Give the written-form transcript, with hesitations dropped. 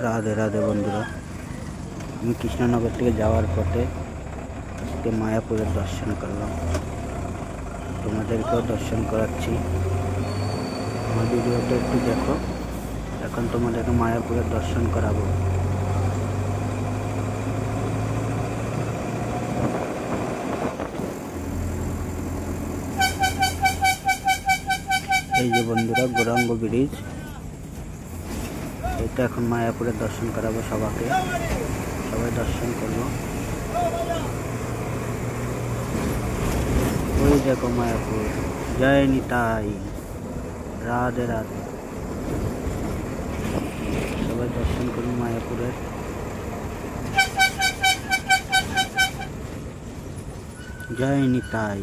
রাধে রাধে বন্ধুরা, আমি কৃষ্ণনগর থেকে যাওয়ার পথে আজকে মায়াপুরের দর্শন করলাম। তোমাদেরকেও দর্শন করাচ্ছি, আমার ভিডিওটা একটু দেখো। এখন তোমাদেরকে মায়াপুরের দর্শন করাবো। এই যে বন্ধুরা, গৌরাঙ্গ ব্রিজ, এটা এখন মায়াপুরের দর্শন করাবো সবাইকে। সবাই দর্শন করবো। ওই দেখো মায়াপুর, জয় নিতাই, রাধে রাধে। সবাই দর্শন করুন মায়াপুরের। জয় নিতাই।